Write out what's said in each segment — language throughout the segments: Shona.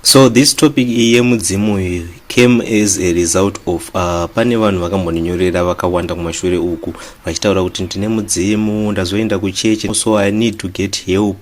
So this topic yemudzimu came as a result of pane vanhu vakambondinyorera vakawanda kumashure uku vachitaura kuti ndine mudzimu ndazoenda kuchechi, so I need to get help.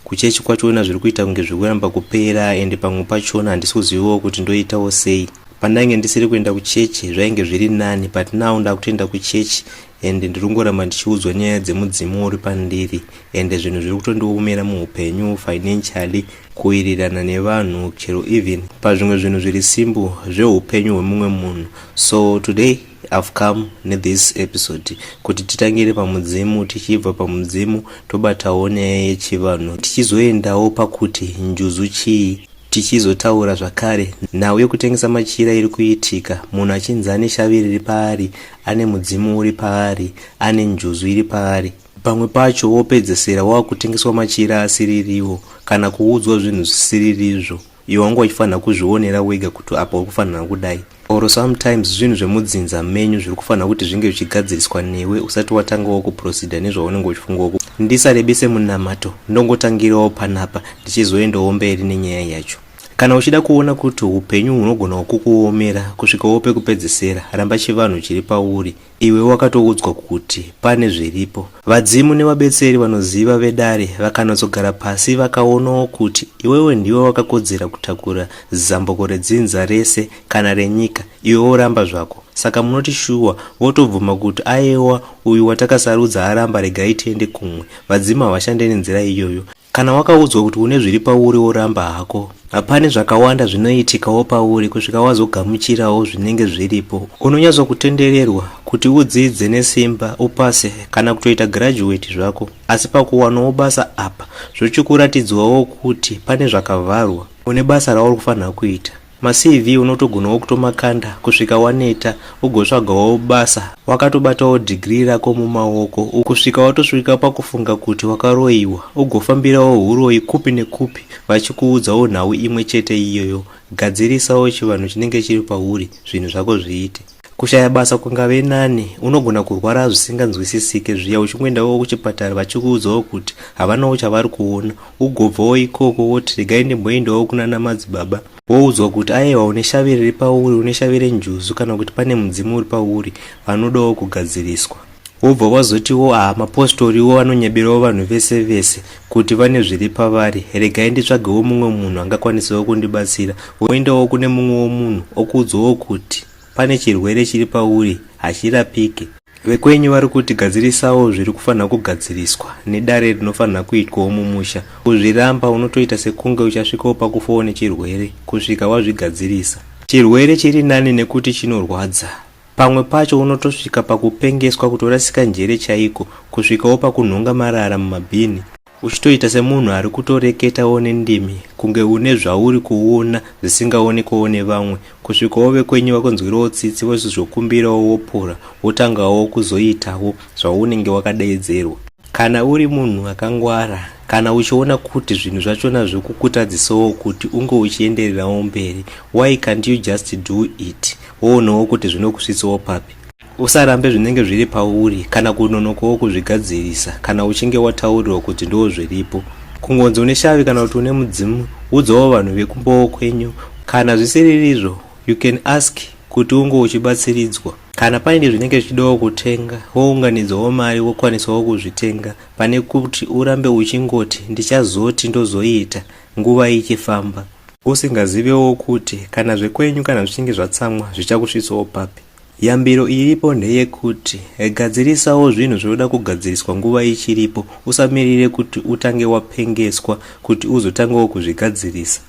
Kuchechi kwachona zviri kuita kunge zviri kuramba kupera ende pamwe pachona handisi kuzivawo kuti ndoitawo sei. Pandange ndisiri kuenda kuchechi zvainge zviri nani, but now ndakutoenda kuchechi ende ndiri kungoramba ndichiudzwa nyaya dzemudzimu uri pandiri ende zvinhu zviri kutondiomera muupenyu financially, kuwirirana nevanhu, chero even pazvimwe zvinhu zviri simple zveupenyu hwemumwe munhu. So today I've come this episode kuti titangire pamudzimu, tichibva pamudzimu tobatawo nyaya yechivanhu, tichizoendawo pakuti njuzu chii, tichizotaura zvakare nhau yekutengesa machira iri kuitika. Munhu achinzi ane shavi riri paari, ane mudzimu uri paari, ane njuzu iri paari. Pamwe pacho wopedzesera wakutengeswa machira asiririwo kana kuudzwa zvinhu zvisiririzvo, iwe wanga uchifanira kuzvionera wega kuti apa uri kufanira kudai. Or sometimes zvinhu zvemudzinza menyu zviri kufanira kuti zvinge zvichigadziriswa newe usati watangawo kuproceda nezvaunenge uchifungawo. Ndisarebese munamato, ndongotangirawo panapa ndichizoendawo mberi nenyaya yacho. Kana uchida kuona kuti upenyu hunogona kukuomera kusvikawo pekupedzesera, ramba chivanhu chiri pauri. Iwe wakatoudzwa kuti pane zviripo. Vadzimu nevabetseri vanoziva vedare vakanotsogara pasi vakaonawo kuti iwewe ndiwe wakakodzera kutakura zambuko redzinza rese kana renyika, iwe woramba zvako. Saka munoti shuwa votobvuma kuti aiwa uyu watakasarudza aramba, regai tiende kumwe. Vadzimu havashande nenzira iyoyo. Kana wakaudzwa kuti une zviri pauri woramba hako, hapane zvakawanda zvinoitikawo pauri kusvika wazogamuchirawo zvinenge zviripo. Unonyatso kutendererwa kuti udzidze nesimba upase kana kutoita graduate zvako, asi pakuwanawo basa apa zvochikuratidzwawo kuti pane zvakavharwa. Une basa rauri kufanira kuita. Ma-CV unotogonawo kutomakanda kusvika waneta ugotsvagawo basa wakatobatawo degree rako mumaoko, kusvika watosvika pakufunga kuti wakaroyiwa ugofambirawo uroyi kupi nekupi vachikuudzawo nhau imwe chete iyoyo. Gadzirisawo chivanhu chinenge chiri pauri zvinhu zvako zviite. Kushaya basa kungave nani, unogona kurwara zvisinganzwisisike zviya uchingoendawo kuchipatara vachikuudzawo kuti havanawo chavari kuona, ugobvawo ikoko woti regai ndimboendawo kuna madzibaba. Woudzwa kuti aiwa une shavi riri pauri, une shavi renjuzu kana kuti pane mudzimu uri pauri vanodawo kugadziriswa. Wobva wazotiwo mapostoriwo anonyeberawo vanhu vese vese kuti vane zviri pavari, regai nditsvagewo mumwe munhu angakwanisawo kundibatsira. Woendawo kune mumwewo munhu okuudzawo kuti pane chirwere chiri pauri hachirapike. Vekwenyu vari kuti gadzirisawo zviri kufanira kugadziriswa nedare rinofanira kuitwawo mumusha. Kuzviramba unotoita sekunge uchasvikawo pakufawo nechirwere kusvika wazvigadzirisa. Chirwere chiri nani nekuti chinorwadza. Pamwe pacho unotosvika pakupengeswa kutorasika njere chaiko kusvikawo pakunhonga marara mumabhini. Uchitoita semunhu ari kutoreketawo nendimi kunge une zvauri kuona zvisingaonekwawo nevamwe, kusvikawo vekwenyu vakonzwirawo tsitsi vozvizokumbirawo wopora wotangawo kuzoitawo zvaunenge wakadaidzerwa. Kana uri munhu akangwara, kana uchiona kuti zvinhu zvachona zvokukutadzisawo kuti unge uchiendererawo mberi, why can't you just do it? Woonawo kuti zvinokusvitsawo papi. Usarambe zvinenge zviri pauri kana kunonokawo kuzvigadzirisa kana uchinge wataurirwa kuti ndo zviripo. Kungonzi une shavi kana kuti une mudzimu, udzawo vanhu vekumbowo kwenyu. Kana zvisiririzvo, you can ask kuti unge uchibatsiridzwa. Kana paine zvinenge zvichidawo kutenga, wounganidzawo mari wokwanisawo kuzvitenga, pane kuti urambe uchingoti ndichazoti ndozoita nguva ichifamba, usingazivewo kuti kana zvekwenyu kana zvichinge zvatsamwa zvichakusvitsawo papi. Yambiro iripo ndeyekuti gadzirisawo zvinhu zvinoda kugadziriswa nguva ichiripo, usamirire kuti utange wapengeswa kuti uzotangawo kuzvigadzirisa.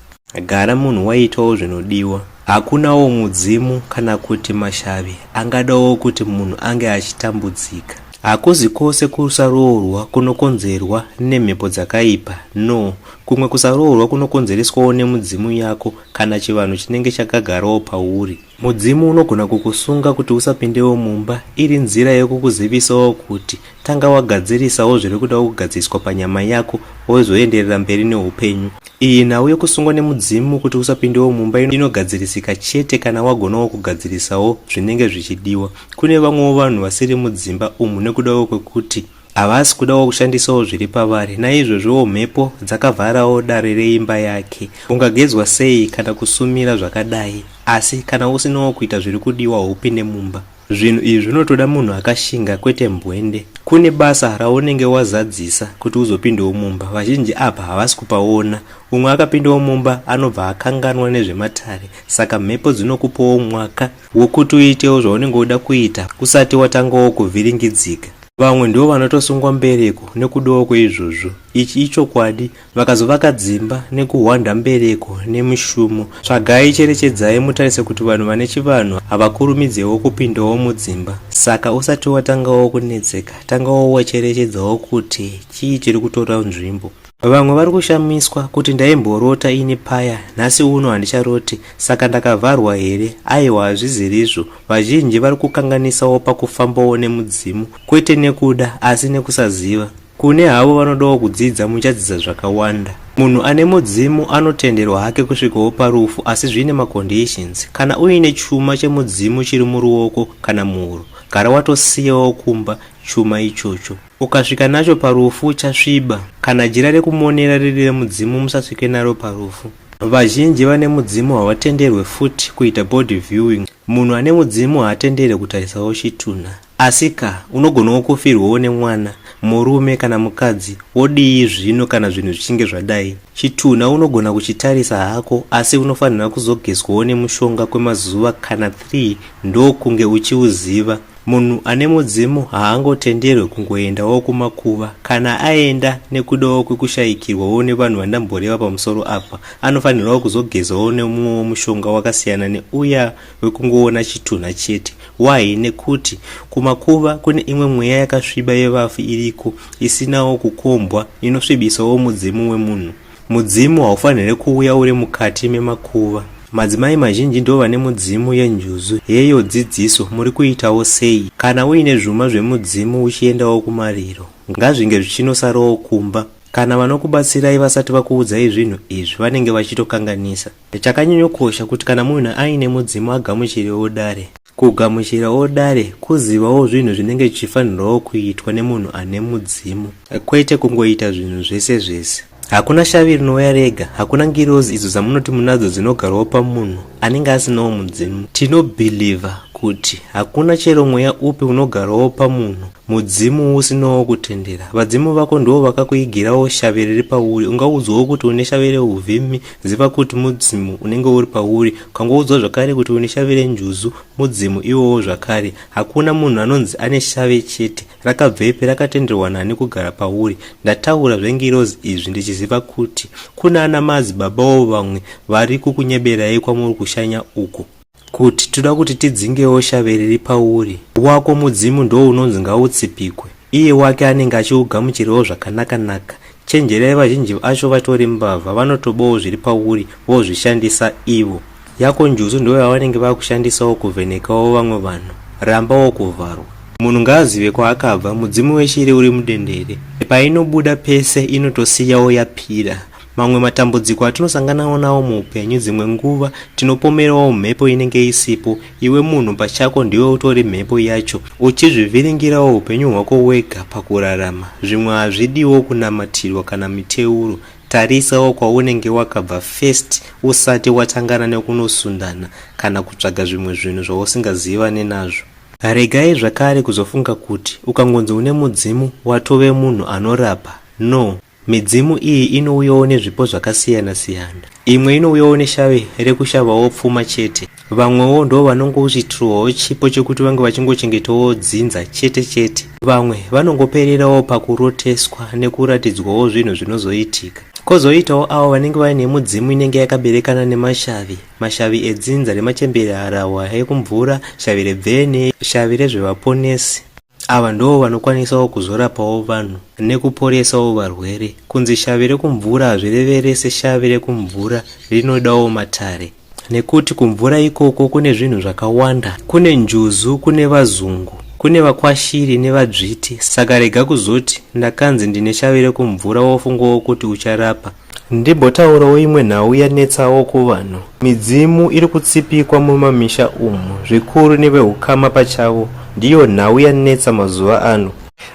Gara munhu waitawo zvinodiwa. Hakunawo mudzimu kana kuti mashavi angadawo kuti munhu ange achitambudzika. Hakuzi kwose kusaroorwa kunokonzerwa nemhepo dzakaipa, no. Kumwe kusaroorwa kunokonzereswawo nemudzimu yako kana chivanhu chinenge chakagarawo pauri. Mudzimu unogona kukusunga kuti usapindewo mumba, iri nzira yekukuzivisawo kuti tanga wagadzirisawo zviri kuda kugadziriswa panyama yako wozoenderera mberi neupenyu. Iyi nhau yekusungwa nemudzimu kuti usapindewo mumba inogadzirisika chete kana wagonawo kugadzirisawo zvinenge zvichidiwa. Kune vamwewo vanhu vasiri mudzimba umu nekudawo kwekuti havasi kudawo kushandisawo zviri pavari. Naizvozvowo mhepo dzakavharawo dare reimba yake. Ungagezwa sei kana kusumira zvakadai, asi kana usinawo kuita zviri kudiwa upinde mumba. Zvinhu izvi zvinotoda munhu akashinga, kwete mbwende. Kune basa raunenge wazadzisa kuti uzopindawo mumba. Vazhinji apa havasi kupaona. Umwe akapindawo mumba anobva akanganwa nezvematare. Saka mhepo dzinokupawo mwaka wokuti uitewo zvaunenge uda kuita usati watangawo kuvhiringidzika. Vamwe ndivo vanotosungwa mbereko nekudawo kweizvozvo. Ichi ichokwadi. Vakazovaka dzimba nekuhwanda mbereko nemishumo, tsvagai cherechedzai mutarise kuti vanhu vane chivanhu havakurumidzewo kupindawo mudzimba. Saka usati watangawo kunetseka, tangawo wacherechedzawo kuti chii chiri kutora nzvimbo. Vamwe vari kushamiswa kuti ndaimborota ini paya, nhasi uno handicharoti, saka ndakavharwa here? Aiwa, hazvizirizvo. Vazhinji vari kukanganisawo pakufambawo nemudzimu, kwete nekuda asi nekusaziva. Kune havo vanodawo kudzidza muchadzidza zvakawanda. Munhu ane mudzimu anotenderwa hake kusvikawo parufu, asi zvine maconditions. Kana uine chuma chemudzimu chiri muruoko kana muhuro, gara watosiyawo kumba chuma ichocho. Ukasvika nacho parufu chasviba. Kana jira rekumonera riri remudzimu musasvike naro parufu. Vazhinji vane mudzimu havatenderwe futi kuita body viewing. Munhu ane mudzimu haatenderwe kutarisawo chitunha. Asika unogonawo kufirwawo nemwana, murume kana mukadzi. Wodii zvino kana zvinhu zvichinge zvadai? Chitunha unogona kuchitarisa hako, asi unofanira kuzogezwawo nemushonga kwemazuva kana 3 ndokunge uchiuziva. Munhu ane mudzimu haangotenderwe kungoendawo kumakuva. Kana aenda nekudawo kwekushayikirwawo nevanhu vandamboreva pamusoro apa, anofanirwawo kuzogezawo nemumwe mushonga wakasiyana neuya wekungoona chitunha chete. Why? Nekuti kumakuva kune imwe mweya yakasviba yevafu iriko, isinawo kukombwa, inosvibisawo mudzimu wemunhu. Mudzimu haufaniri kuuya uri mukati memakuva. Madzimai mazhinji ndo vane mudzimu yenjuzu. Yeyo dzidziso muri kuitawo sei? Kana uine zvuma zvemudzimu uchiendawo kumariro, ngazvinge zvichinosarawo kumba. Kana vanokubatsirai vasati vakuudzai zvinhu izvi vanenge vachitokanganisa. Chakanyanyokosha kuti kana munhu aine mudzimu agamuchirewo dare. Kugamuchirawo dare kuzivawo zvinhu zvinenge zvichifanirwawo kuitwa nemunhu ane mudzimu, kwete kungoita zvinhu zvese zvese. Hakuna shavi rinouya rega, hakuna ngirozi idzo dzamunoti munadzo dzinogarawo pamunhu anenge asinawo mudzimu. Tinobhiliva kuti hakuna chero mweya upi unogarawo pamunhu mudzimu usinawo kutendera. Vadzimu vako ndivo vakakuigirawo shavi riri pauri. Ungaudzwawo kuti une shavi reuvhimi, ziva kuti mudzimu unenge uri pauri. Ukangoudzwa zvakare kuti une shavi renjuzu, mudzimu iwowo zvakare. Hakuna munhu anonzi ane shavi chete. Rakabvepi? Rakatenderwa nani kugara pauri? Ndataura zvengirozi izvi ndichiziva kuti kuna ana madzibabawo vamwe vari kukunyeberai kwamuri kushanya uku, kuti toda kuti tidzingewo shavi riri pauri. Wako mudzimu ndo unonzi ngautsipikwe, iye wake anenge achiugamuchirawo zvakanaka-naka. Chenjerai, vazhinji vacho vatori mbavha, vanotobawo zviri pauri vozvishandisa ivo. Yako njuzu ndo yavanenge vakushandisawo kuvhenekawo vamwe vanhu. Rambawo kuvharwa. Munhu ngaazive kwaakabva. Mudzimu weshiri uri mudendere, painobuda pese inotosiyawo yapira. Mamwe matambudziko atinosanganawo nawo muupenyu, dzimwe nguva tinopomerawo mhepo inenge isipo. Iwe munhu pachako ndiwe utori mhepo yacho, uchizvivhiringirawo upenyu hwako wega pakurarama. Zvimwe hazvidiwo kunamatirwa kana miteuro. Tarisawo kwaunenge wakabva first usati watangana nekunosundana kana kutsvaga zvimwe zvinhu zvausingazivane nazvo. Regai zvakare kuzofunga kuti ukangonzi une mudzimu watove munhu anorapa. No, midzimu iyi inouyawo nezvipo zvakasiyana-siyana. Imwe inouyawo neshavi rekushavawo pfuma chete. Vamwewo ndo vanongochitirwawo chipo chekuti vange vachingochengetawo dzinza chete. Vamwe vanongopererawo pakuroteswa nekuratidzwawo zvinhu zvinozoitika. Kozoitawo avo vanenge vaine mudzimu inenge yakaberekana nemashavi. Mashavi edzinza remachembere arawa ekumvura, shavi rebvene, shavi rezvevaponesi. Ava ndo vanokwanisawo kuzorapawo vanhu nekuporesawo varwere. Kunzi shavi rekumvura hazvireverese shavi rekumvura rinodawo matare. Nekuti kumvura ikoko kune zvinhu zvakawanda. Kune njuzu, kune vazungu, kune vakwashiri nevadzviti. Saka rega kuzoti ndakanzi ndine shavi rekumvura wofungawo kuti ucharapa. Ndimbotaurawo imwe nhau yanetsawo kuvanhu. Midzimu iri kutsipikwa mumamisha umu, zvikuru nevehukama pachavo. Ndiyo nhau yanetsa mazuva ano.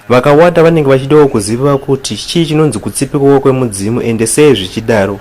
vakawanda vanenge vachidawo kuziva kuti chii chinonzi kutsipikawo kwemudzimu ende sei zvichidaro.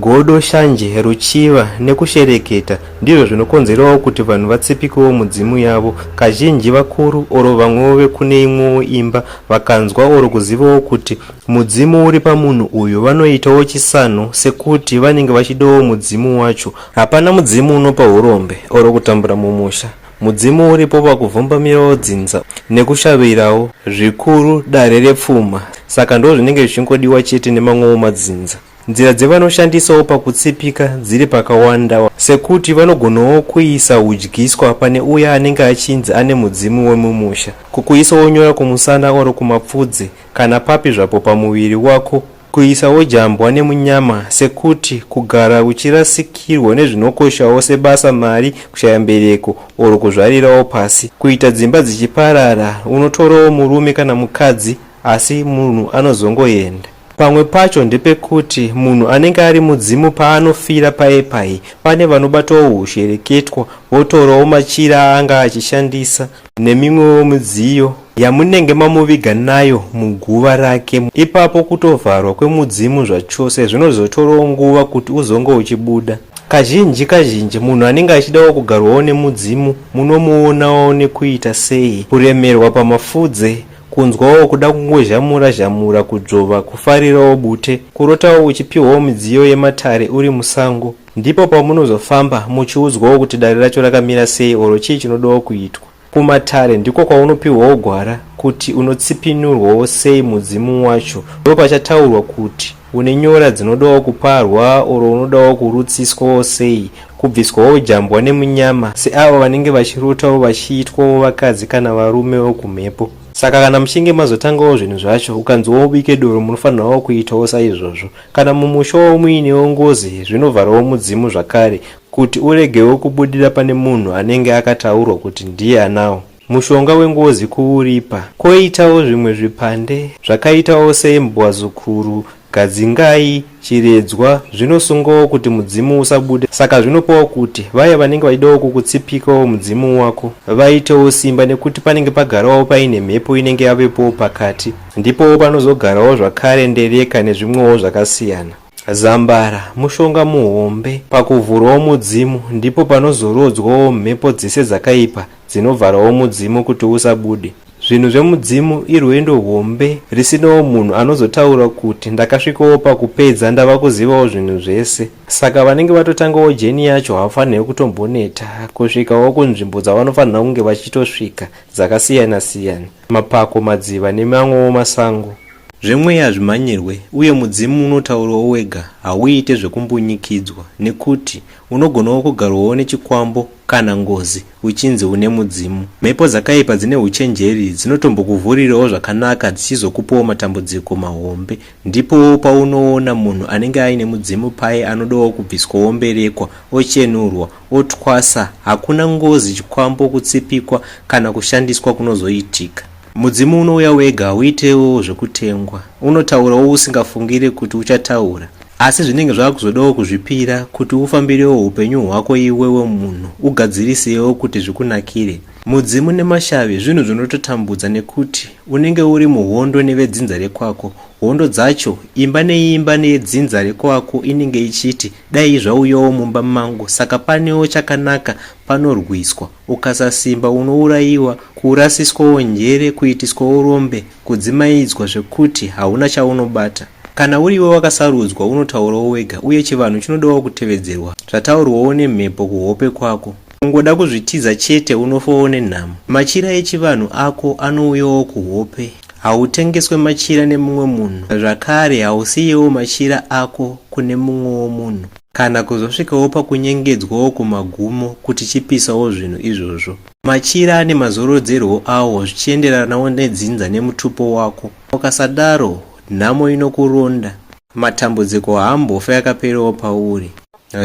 Godo, shanje, ruchiva nekushereketa ndizvo zvinokonzerawo kuti vanhu vatsipikewo mudzimu yavo. Kazhinji vakuru oro vamwewo vekune imwewo imba vakanzwa oro kuzivawo kuti mudzimu uri pamunhu uyu vanoitawo chisano sekuti vanenge vachidawo mudzimu wacho. Hapana mudzimu unopa urombe oro kutambura mumusha. Mudzimu uripo pakuvhumbamirawo dzinza nekushavirawo zvikuru dare repfuma. Saka ndo zvinenge zvichingodiwa chete nemamwewo madzinza. Nzira dzevanoshandisawo pakutsipika dziri pakawanda, sekuti vanogonawo kuisa udyiswa pane uya anenge achinzi ane mudzimu wemumusha, kukuisawo nyora kumusana oro kumapfudzi kana papi zvapo pamuviri wako, kuisawo jambwa nemunyama, sekuti kugara uchirasikirwa nezvinokoshawo sebasa, mari, kushaya mbereko oro kuzvarirawo pasi, kuita dzimba dzichiparara. Unotorawo murume kana mukadzi asi munhu anozongoenda. Pamwe pacho ndepekuti munhu anenge ari mudzimu paanofira pai pane vanobatawo ushereketwa votorawo machira aanga achishandisa nemimwewo midziyo yamunenge mamuviga nayo muguva rake. Ipapo kutovharwa kwemudzimu zvachose zvinozotorawo nguva kuti uzonge uchibuda. Kazhinji munhu anenge achidawo kugarwawo nemudzimu munomuonawo nekuita sei, kuremerwa pamafudze, kunzwawo kuda kungozhamura kudzvova, kufarirawo bute, kurotawo uchipiwawo midziyo yematare uri musango. Ndipo pamunozofamba muchiudzwawo kuti dare racho rakamira sei oro chii chinodawo kuitwa. Kumatare ndiko kwaunopiwawo gwara kuti unotsipinurwawo sei mudzimu wacho. Ndo pachataurwa kuti une nyora dzinodawo kuparwa oro unodawo kurutsiswawo sei, kubviswawo jambwa nemunyama seavo vanenge vachirotawo vachiitwawo vakadzi kana varumewo kumhepo. Saka kana muchinge mazotangawo zvinhu zvacho, ukanzwawo ubike doro, munofanirawo kuitawo saizvozvo. Kana mumushawo muinewo ngozi, zvinovharawo mudzimu zvakare kuti uregewo kubudira pane munhu anenge akataurwa kuti ndiye anawo. Mushonga wengozi kuuripa. Koitawo zvimwe zvipande zvakaitawo sembwazukuru, gadzingai, chiredzwa zvinosungawo kuti mudzimu usabude. Saka zvinopawo kuti vaya vanenge vachidawo kukutsipikawo mudzimu wako vaitewo simba, nekuti panenge pagarawo paine mhepo inenge yavepo pakati, ndipo panozogarawo zvakare ndereka nezvimwewo zvakasiyana. Zambara mushonga muhombe pakuvhurawo mudzimu, ndipo panozorodzwawo mhepo dzese dzakaipa dzinovharawo mudzimu kuti usabude. Zvinhu zvemudzimu irwendo hombe risinawo munhu anozotaura kuti ndakasvikawo pakupedza, ndava kuzivawo zvinhu zvese. Saka vanenge vatotangawo jeni yacho havafaniri kutomboneta kusvikawo kunzvimbo dzavanofanira kunge vachitosvika dzakasiyana siyana, mapako, madziva nemamwewo masango. Zvemweya hazvimanyirwe, uye mudzimu unotaurawo wega, hauite zvekumbunyikidzwa, nekuti unogonawo kugarwawo nechikwambo kana ngozi uchinzi une mudzimu. Mhepo dzakaipa dzine uchenjeri dzinotombokuvhurirawo zvakanaka dzichizokupawo matambudziko mahombe. Ndipo paunoona munhu anenge aine mudzimu paye anodawo kubviswawo mberekwa, ochenurwa, otwasa, hakuna ngozi, chikwambo, kutsipikwa kana kushandiswa kunozoitika. Mudzimu unouya wega, hauitewo zvekutengwa. Unotaurawo usingafungire kuti uchataura, asi zvinenge zvakuzodawo kuzvipira kuti ufambirewo upenyu hwako iwewe munhu, ugadzirisewo kuti zvikunakire. Mudzimu nemashavi zvinhu zvinototambudza, nekuti unenge uri muhondo nevedzinza rekwako. Hondo dzacho imba neimba nedzinza rekwako inenge ichiti dai zvauyawo mumba mangu. Saka panewo chakanaka panorwiswa, ukasasimba unourayiwa, kurasiswawo njere, kuitiswawo rombe, kudzimaidzwa zvekuti hauna chaunobata. Kana uriwe wakasarudzwa unotaurawo wega, uye chivanhu chinodawo kutevedzerwa zvataurwawo nemhepo kuhope kwako. Ungoda kuzvitiza chete unofawo nenhamo. Machira echivanhu ako anouyawo kuhope. Hautengeswe machira nemumwe munhu, zvakare hausiyewo machira ako kune mumwewo munhu, kana kuzosvikawo pakunyengedzwawo kumagumo kuti chipisawo zvinhu izvozvo. Machira ane mazorodzerwo awo zvichienderanawo nedzinza nemutupo wako. Ukasadaro nhamo inokuronda, matambudziko haambofa yakaperawo pauri.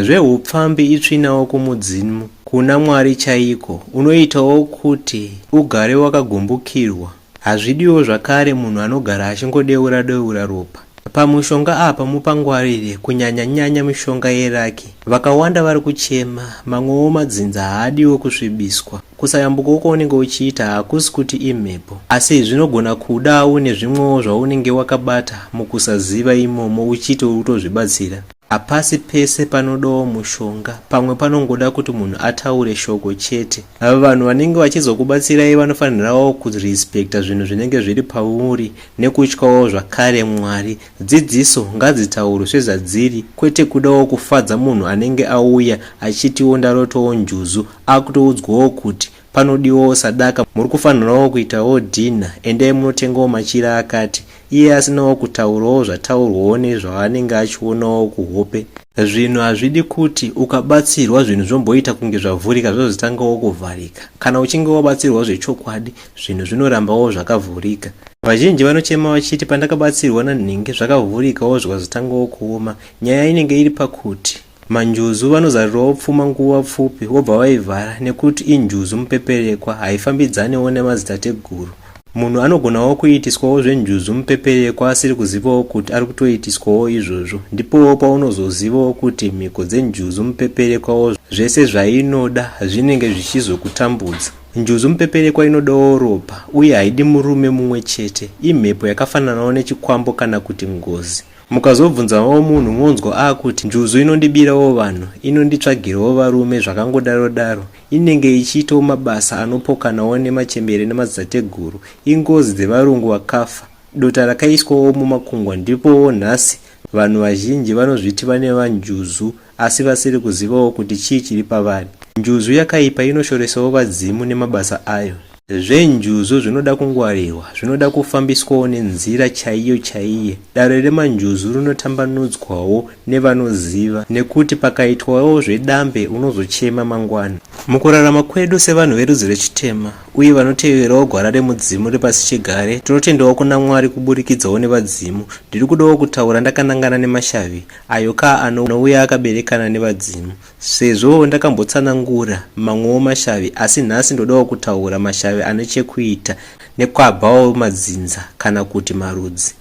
Zveupfambi itsvinawo kumudzimu, kuna Mwari chaiko, unoitawo kuti ugare wakagumbukirwa. Hazvidiwo zvakare munhu anogara achingodeura ropa. Pamushonga apa mupangwarire, kunyanya mishonga yeraki. Vakawanda vari kuchema, mamwewo madzinza haadiwo kusvibiswa. kusayambuka uko unenge uchiita hakusi kuti imhepo, asi zvinogona kuda une zvimwewo zvaunenge wakabata mukusaziva imomo uchiti utozvibatsira. Hapasi pese panodawo mushonga, pamwe panongoda kuti munhu ataure shoko chete. Vanhu vanenge vachizokubatsirai vanofanirawo kurespekta zvinhu zvinenge zviri pauri nekutyawo zvakare Mwari. Dzidziso ngadzitaurwe sezvadziri, kwete kudawo kufadza munhu anenge auya achitiwo ndarotowo njuzu, akutoudzwawo kuti panodiwawo sadaka, muri kufanirawo kuitawo dhina, endai munotengawo machira akati, iye asinawo kutaurawo zvataurwawo nezvaanenge achionawo kuhope. Zvinhu hazvidi kuti ukabatsirwa zvinhu zvomboita kunge zvavhurika zvozotangawo kuvharika. Kana uchinge wabatsirwa zvechokwadi, zvinhu zvinorambawo zvakavhurika. Vazhinji vanochema vachiti pandakabatsirwa nanhingi zvakavhurikawo zvikazotangawo kuoma. Nyaya inenge iri pakuti manjuzu vanozarirawo pfuma nguva pfupi vobva vaivhara, nekuti injuzu mupeperekwa haifambidzaniwo nemadzitateguru. Munhu anogonawo kuitiswawo zvenjuzu mupeperekwa asiri kuzivawo kuti ari kutoitiswawo izvozvo. Ndipo paunozozivawo kuti mhiko dzenjuzu mupeperekwawo zvese zvainoda zvinenge zvichizokutambudza. Njuzu mupeperekwa inodawo ropa, uye haidi murume mumwe chete. Imhepo yakafananawo nechikwambo kana kuti ngozi. Mukazobvunzawo munhu monzwa akuti njuzu inondibirawo vanhu, inonditsvagirawo varume zvakangodaro-daro, inenge ichiitawo mabasa anopokanawo nemachembere nemadzitateguru, ingozi dzevarungu vakafa, dota rakaiswawo mumakungwa. Ndipo nhasi vanhu vazhinji vanozviti vane vanjuzu asi vasiri kuzivawo kuti chii chiri pavari. Njuzu yakaipa inoshoresawo vadzimu nemabasa ayo. Zvenjuzu zvinoda kungwarirwa, zvinoda kufambiswawo nenzira chaiye. Dare remanjuzu rinotambanudzwawo nevanoziva, nekuti pakaitwawo zvedambe unozochema mangwana. Mukurarama kwedu sevanhu verudzi rechitema uye vanoteverawo gwara remudzimu repasi chigare, tinotendawo kuna Mwari kuburikidzawo nevadzimu. Ndiri kudawo kutaura ndakanangana nemashavi ayo anouya akaberekana nevadzimu. Sezvo ndakambotsanangura mamwewo mashavi, asi nhasi ndodawo kutaura mashavi ane chekuita nekwabvawo madzinza kana kuti marudzi.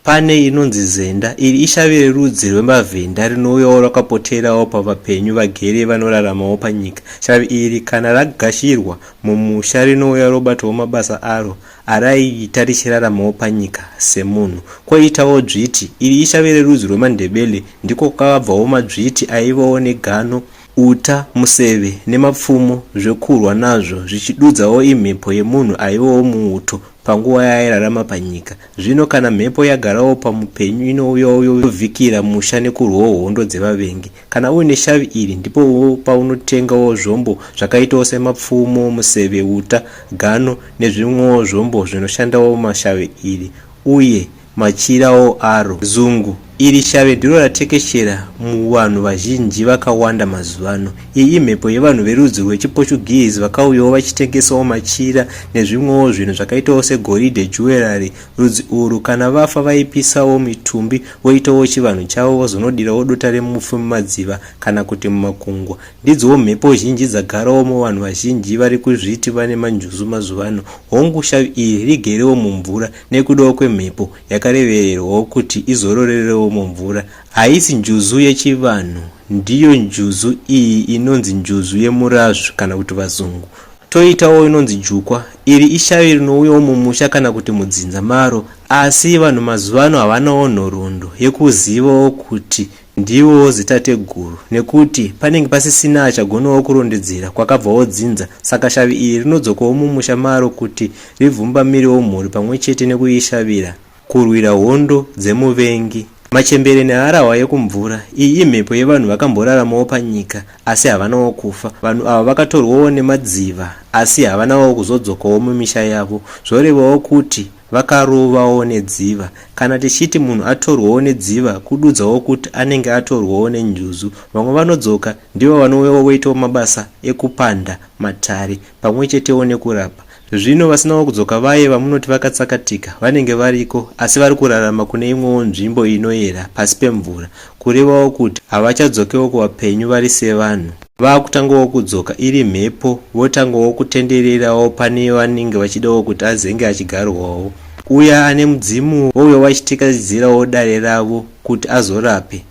Pane inonzi Zenda, iri ishavi rerudzi rwemavhenda rinouyawo rakapoterawo pavapenyu vagere vanoraramawo panyika. Shavi iri kana ragashirwa mumusha rinouya robatawo mabasa aro araiita richiraramawo panyika semunhu. Kwoitawo dzviti, iri ishavi rerudzi rwemandebele, ndiko kwakabvawo madzviti aivawo negano, uta, museve nemapfumo zvekurwa nazvo, zvichidudzawo imhepo yemunhu aivawo muuto panguva yairarama panyika. Zvino kana mhepo yagarawo pamupenyu inouyawo yovhikira musha nekurwawo hondo dzevavengi. Kana uine shavi iri ndipo paunotengawo zvombo zvakaitawo semapfumo, museve, uta, gano nezvimwewo zvombo zvinoshandawo mashavi iri uye machirawo aro. Zungu iri shavi ndiro ratekeshera muvanhu vazhinji vakawanda mazuvano. Iyi imhepo yevanhu verudzi rwechiPortuguese vakauyawo vachitengesawo machira nezvimwewo zvinhu zvakaitawo segoridhe, jewelry. Rudzi urwu kana vafa vaipisawo mitumbi voitawo chivanhu chavo vazonodirawo dota remufu mumadziva kana kuti mumakungwa. Ndidzowo mhepo zhinji dzagarawo muvanhu vazhinji vari kuzviti vane manjuzu mazuvano. Hongu shavi iri rigerewo mumvura nekudawo kwemhepo yakarevererwawo kuti izororerewo mumvura. Haisi njuzu yechivanhu, ndiyo njuzu iyi inonzi njuzu yemurazvu kana kuti vazungu. Toitawo inonzi jukwa, iri ishavi rinouyawo mumusha kana kuti mudzinza maro, asi vanhu mazuvano havanawo nhoroondo yekuzivawo kuti ndivo zitateguru, nekuti panenge pasisina achagonawo kurondedzera kwakabvawo dzinza. Saka shavi iri rinodzokawo mumusha maro kuti ribvumbamirewo mhuri pamwe chete nekuishavira kurwira hondo dzemuvengi. Machembere neharahwa yekumvura, iyi imhepo yevanhu vakamboraramawo panyika asi havanawo kufa. Vanhu ava vakatorwawo nemadziva asi havanawo kuzodzokawo mumisha yavo, zvorevawo kuti vakarovawo nedziva. Kana tichiti munhu atorwawo nedziva, kududzawo kuti anenge atorwawo nenjuzu. Vamwe vanodzoka ndivo vanouyawo voitawo mabasa ekupanda matare pamwe chetewo nekurapa. Zvino vasinawo kudzoka vaye vamunoti vakatsakatika vanenge variko asi vari kurarama kune imwewo nzvimbo inoyera pasi pemvura, kurevawo kuti havachadzokewo kuvapenyu vari sevanhu. Vakutangawo kudzoka iri mhepo, votangawo kutendererawo pane vanenge vachidawo kuti azenge achigarwawo. Uya ane mudzimu vouya vachitekedzerawo dare ravo kuti azorape.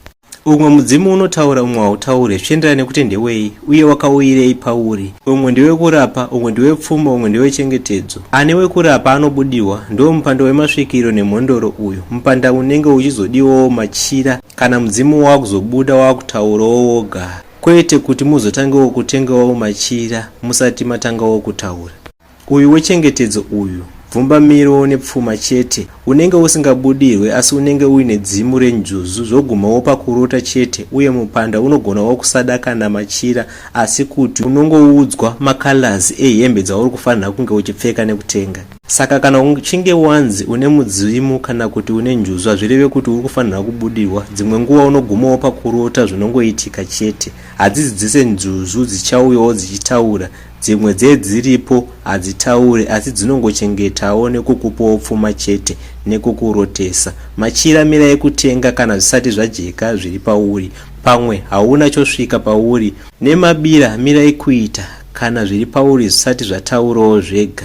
umwe mudzimu unotaura umwe hautaure zvichienderana nekuti ndewei uye wakauyirei pauri. Umwe ndewekurapa, umwe ndewepfuma, umwe ndewechengetedzo. Ane wekurapa anobudirwa ndo mupanda wemasvikiro nemhondoro uyu, mupanda unenge uchizodiwawo machira kana mudzimu wakuzobuda wakutaurawo woga, kwete kuti muzotangawo kutengawo machira musati matangawo kutaura. Uyu wechengetedzo uyu bvumbamiro nepfuma chete unenge usingabudirwe asi unenge uine dzimu renjuzu zogumawo pakurota chete, uye mupanda unogonawo kusada kana machira asi kuti unongoudzwa makalazi ehembe dzauri kufanira kunge uchipfeka nekutenga. Saka kana uchinge wanzi une mudzimu kana kuti une njuzu hazvireve kuti uri kufanira kubudirwa. Dzimwe nguva unogumawo pakurota zvinongoitika chete, hadzisi dzese njuzu dzichauyawo dzichitaura, dzimwe dziripo hadzitaure asi dzinongochengetawo nekukupawo pfuma chete nekukurotesa. Machira mira ekutenga kana zvisati zvajeka zviri pauri, pamwe hauna chosvika pauri, nemabira mira ekuita kana zviri pauri zvisati zvataurawo zvega.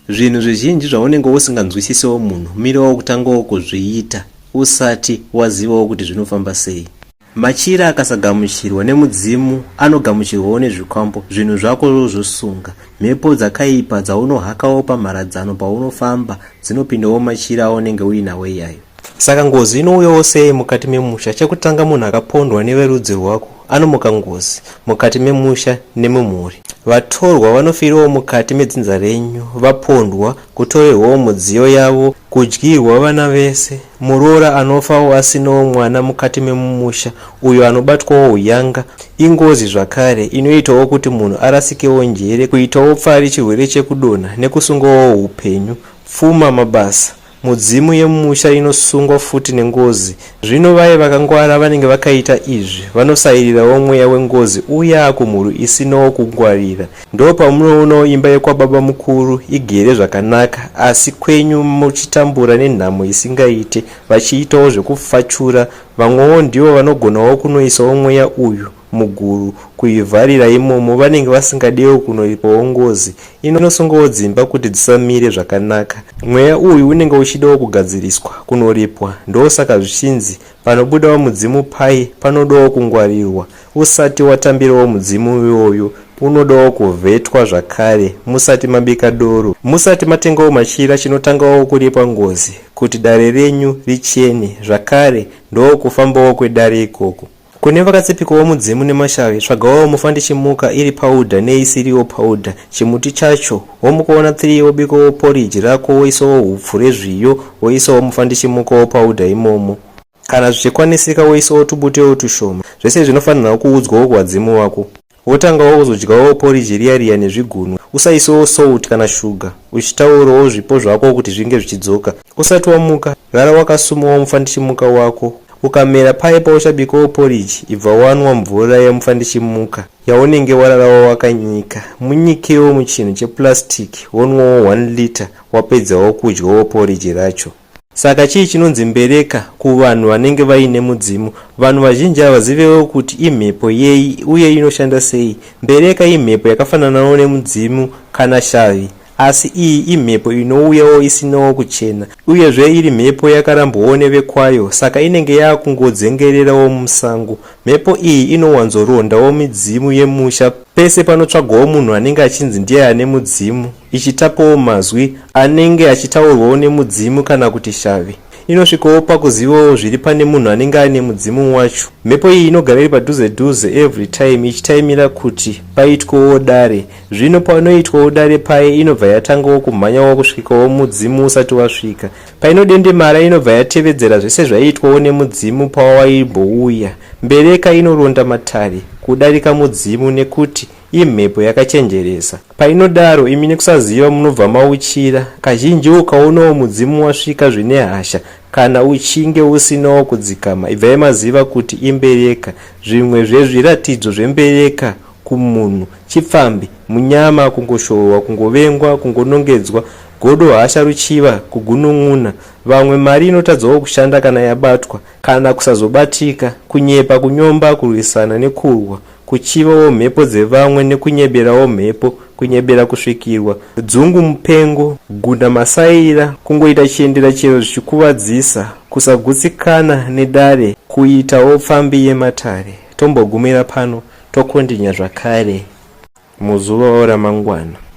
Zvinhu zvizhinji zvaunenge usinganzwisisewo munhu mirawo kutangawo kuzviita usati wazivawo kuti zvinofamba sei. Machira akasagamuchirwa nemudzimu anogamuchirwawo nezvikwambo, zvinhu zvako zvosunga. Mhepo dzakaipa dzaunohakawo pamharadzano paunofamba dzinopindawo machira aunenge uinawo iyayo. Saka ngozi inouyawo sei mukati memusha? Chekutanga munhu akapondwa neverudzi rwako anomuka ngozi mukati memusha nemumhuri. Vatorwa vanofirawo mukati medzinza renyu, vapondwa, kutorerwawo mudziyo yavo, kudyirwa vana vese, muroora anofawo asinawo mwana mukati memusha, uyo anobatwawo uyanga. Ingozi zvakare inoitawo kuti munhu arasikewo njere, kuitawo pfari, chirwere chekudonha nekusungawo upenyu, pfuma, mabasa. Mudzimu yemusha inosungwa futi nengozi. Zvino vaye vakangwara vanenge vakaita izvi vanosayirirawo mweya wengozi uya kumhuru isinawo kungwarira. Ndo pamunoonawo imba yekwababa mukuru igere zvakanaka, asi kwenyu muchitambura nenhamo isingaite, vachiitawo zvekufachura. Vamwewo ndivo vanogonawo kunoisawo mweya uyu muguru kuivharira imomo, vanenge vasingadiwo kunoipawo ngozi inosungawo dzimba kuti dzisamire zvakanaka. Mweya uyu unenge uchidawo kugadziriswa, kunoripwa. Ndosaka zvichinzi panobudawo mudzimu pai panodawo kungwarirwa. Usati watambirawo mudzimu iwoyo unodawo kuvhetwa zvakare. Musati mabika doro, musati matengawo machira, chinotangawo kuripa ngozi kuti dare renyu richene. Zvakare ndokufambawo kwedare ikoko. Kune vakatsipikawo mudzimu nemashavi, tsvagawo mufandichimuka iri paudha neisiriwo paudha, chimuti chacho. Womukaona 3 wobikawo poriji rako, woisawo hupfu rezviyo, woisawo mufandichimukawo paudha imomo. Kana zvichikwanisika woisawo tubutewo tushoma. Zvese zvinofanira kuudzwawo kwadzimu wako. Wotangawo kuzodyawo poriji riya nezvigunwe. Usaisawo salt kana shuga, uchitaurawo zvipo zvako kuti zvinge zvichidzoka. Usati wamuka, rara wakasumawo mufandichimuka wako. Ukamera paye pauchabikawo poriji, ibva wanwa mvura yemufandichimuka yaunenge wararawo wakanyika. Munyikewo muchinhu chepurasitiki, wonwawo 1 lita wapedzawo kudyawo poriji racho. Saka chii chinonzi mbereka kuvanhu vanenge vaine mudzimu? Vanhu vazhinji havazivewo kuti imhepo yei uye inoshanda sei. Mbereka imhepo yakafananawo nemudzimu kana shavi, asi iyi imhepo inouyawo isinawo kuchena, uyezve iri mhepo yakarambawo nevekwayo, saka inenge yakungodzengererawo musango. Mhepo iyi inowanzorondawo midzimu yemusha pese panotsvagwawo munhu anenge achinzi ndiye ane mudzimu, ichitapawo mazwi anenge achitaurwawo nemudzimu kana kuti shavi. Inosvikawo pakuzivawo zviri pane munhu anenge ane mudzimu wacho. Mhepo iyi inogara iri padhuze dhuze every time ichitaimira kuti paitwawo dare. Zvino panoitwawo dare paye inobva yatangawo kumhanyawo kusvikawo mudzimu usati wasvika. Painodendemara inobva yatevedzera zvese zvaiitwawo nemudzimu pawaimbouya. Mbereka inoronda matare kudarika mudzimu nekuti imhepo yakachenjeresa. Painodaro imi nekusaziva munobva mauchira. Kazhinji ukaonawo mudzimu wasvika zvine hasha kana uchinge usinawo kudzikama, ibvai maziva kuti imbereka. Zvimwe zvezviratidzo zvembereka kumunhu chipfambi, munyama, kungoshohwa, kungovengwa, kungonongedzwa, godo hasha ruchiva, kugunun'una. Vamwe mari inotadzawo kushanda kana yabatwa, kana kusazobatika, kunyepa, kunyomba, kurwisana nekurwa, kuchivawo mhepo dzevamwe nekunyeberawo mhepo, kunyebera kusvikirwa, dzungu mupengo, gunda masaira, kungoita chiendera chero zvichikuvadzisa, kusagutsikana nedare, kuitawo pfambi yematare. Tombogumira pano tokondinya zvakare muzuva ramangwana.